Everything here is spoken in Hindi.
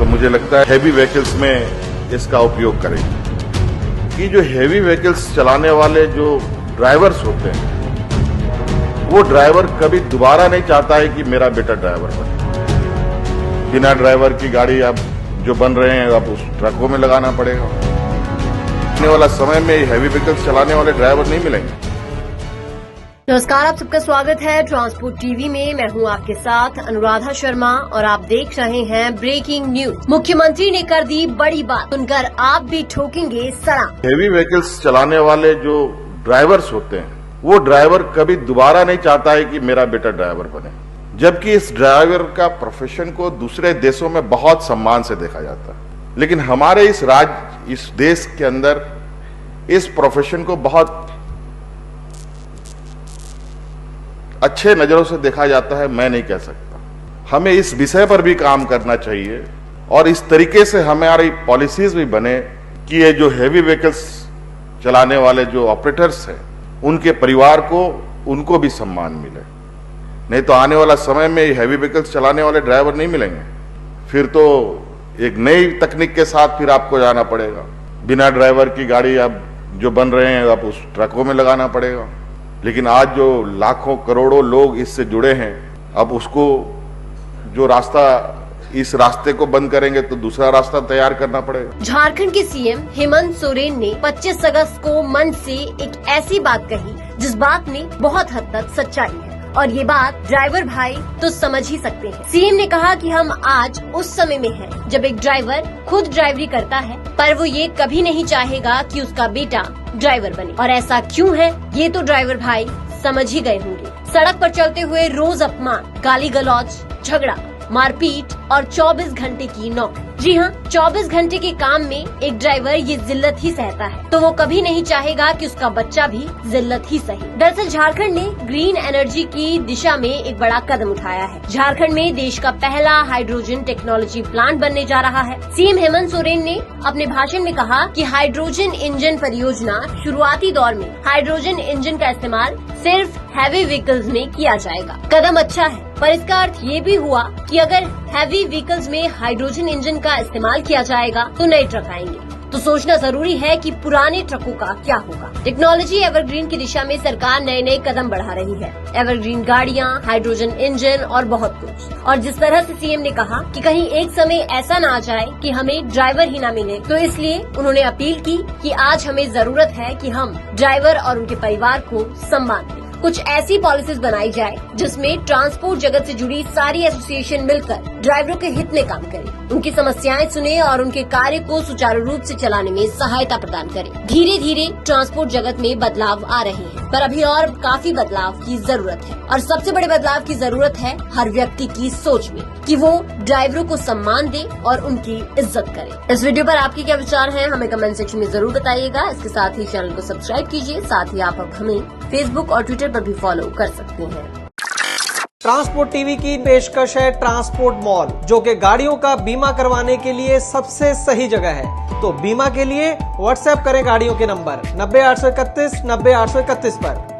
तो मुझे लगता है हैवी व्हीकल्स में इसका उपयोग करें कि जो हैवी व्हीकल्स चलाने वाले जो ड्राइवर्स होते हैं वो ड्राइवर कभी दोबारा नहीं चाहता है कि मेरा बेटा ड्राइवर बने। बिना ड्राइवर की गाड़ी अब जो बन रहे हैं अब उस ट्रकों में लगाना पड़ेगा। आने वाला समय में हैवी व्हीकल्स चलाने वाले ड्राइवर नहीं मिलेंगे। नमस्कार, आप सबका स्वागत है ट्रांसपोर्ट टीवी में। मैं हूं आपके साथ अनुराधा शर्मा और आप देख रहे हैं ब्रेकिंग न्यूज। मुख्यमंत्री ने कर दी बड़ी बात, सुनकर आप भी ठोकेंगे सड़क। हैवी व्हीकल्स चलाने वाले जो ड्राइवर्स होते हैं वो ड्राइवर कभी दोबारा नहीं चाहता है कि मेरा बेटा ड्राइवर बने, जबकि इस ड्राइवर का प्रोफेशन को दूसरे देशों में बहुत सम्मान से देखा जाता है, लेकिन हमारे इस देश के अंदर इस प्रोफेशन को बहुत अच्छे नजरों से देखा जाता है। मैं नहीं कह सकता, हमें इस विषय पर भी काम करना चाहिए और इस तरीके से हमारी पॉलिसीज भी बने कि ये जो हैवी व्हीकल्स चलाने वाले जो ऑपरेटर्स हैं उनके परिवार को उनको भी सम्मान मिले। नहीं तो आने वाला समय में हैवी व्हीकल्स चलाने वाले ड्राइवर नहीं मिलेंगे, फिर तो एक नई तकनीक के साथ फिर आपको जाना पड़ेगा। बिना ड्राइवर की गाड़ी अब जो बन रहे हैं अब उस ट्रकों में लगाना पड़ेगा। लेकिन आज जो लाखों करोड़ों लोग इससे जुड़े हैं, अब उसको जो रास्ता इस रास्ते को बंद करेंगे तो दूसरा रास्ता तैयार करना पड़ेगा। झारखंड के सीएम हेमंत सोरेन ने 25 अगस्त को मंच से एक ऐसी बात कही जिस बात में बहुत हद तक सच्चाई है, और ये बात ड्राइवर भाई तो समझ ही सकते हैं। सीएम ने कहा कि हम आज उस समय में हैं जब एक ड्राइवर खुद ड्राइवरी करता है, पर वो ये कभी नहीं चाहेगा कि उसका बेटा ड्राइवर बने। और ऐसा क्यों है ये तो ड्राइवर भाई समझ ही गए होंगे। सड़क पर चलते हुए रोज अपमान, गाली गलौज, झगड़ा, मारपीट और 24 घंटे की नौकरी। जी हाँ, 24 घंटे के काम में एक ड्राइवर ये जिल्लत ही सहता है, तो वो कभी नहीं चाहेगा कि उसका बच्चा भी जिल्लत ही सहे। दरअसल झारखंड ने ग्रीन एनर्जी की दिशा में एक बड़ा कदम उठाया है। झारखंड में देश का पहला हाइड्रोजन टेक्नोलॉजी प्लांट बनने जा रहा है। सीएम हेमंत सोरेन ने अपने भाषण में कहा कि हाइड्रोजन इंजन परियोजना शुरुआती दौर में हाइड्रोजन इंजन का इस्तेमाल सिर्फ हैवी व्हीकल्स में किया जाएगा। कदम अच्छा है, पर इसका अर्थ ये भी हुआ कि अगर हैवी व्हीकल्स में हाइड्रोजन इंजन का इस्तेमाल किया जाएगा तो नए ट्रक आएंगे, तो सोचना जरूरी है कि पुराने ट्रकों का क्या होगा। टेक्नोलॉजी एवरग्रीन की दिशा में सरकार नए नए कदम बढ़ा रही है। एवरग्रीन गाड़ियां, हाइड्रोजन इंजन और बहुत कुछ। और जिस तरह से सीएम ने कहा कि कहीं एक समय ऐसा न आ जाए कि हमें ड्राइवर ही न मिले, तो इसलिए उन्होंने अपील की कि आज हमें जरूरत है कि हम ड्राइवर और उनके परिवार को सम्मान दें। कुछ ऐसी पॉलिसीज बनाई जाए जिसमें ट्रांसपोर्ट जगत से जुड़ी सारी एसोसिएशन मिलकर ड्राइवरों के हित में काम करें, उनकी समस्याएं सुने और उनके कार्य को सुचारू रूप से चलाने में सहायता प्रदान करें। धीरे धीरे ट्रांसपोर्ट जगत में बदलाव आ रहे हैं, पर अभी और काफी बदलाव की जरूरत है। और सबसे बड़े बदलाव की जरूरत है हर व्यक्ति की सोच में कि वो ड्राइवरों को सम्मान दे और उनकी इज्जत करे। इस वीडियो पर आपके क्या विचार हैं, हमें कमेंट सेक्शन में जरूर बताइएगा। इसके साथ ही चैनल को सब्सक्राइब कीजिए। साथ ही आप अब हमें फेसबुक और ट्विटर पर भी फॉलो कर सकते हैं। ट्रांसपोर्ट टीवी की पेशकश है ट्रांसपोर्ट मॉल, जो कि गाड़ियों का बीमा करवाने के लिए सबसे सही जगह है। तो बीमा के लिए व्हाट्सएप करें गाड़ियों के नंबर 90 831 90 831 पर।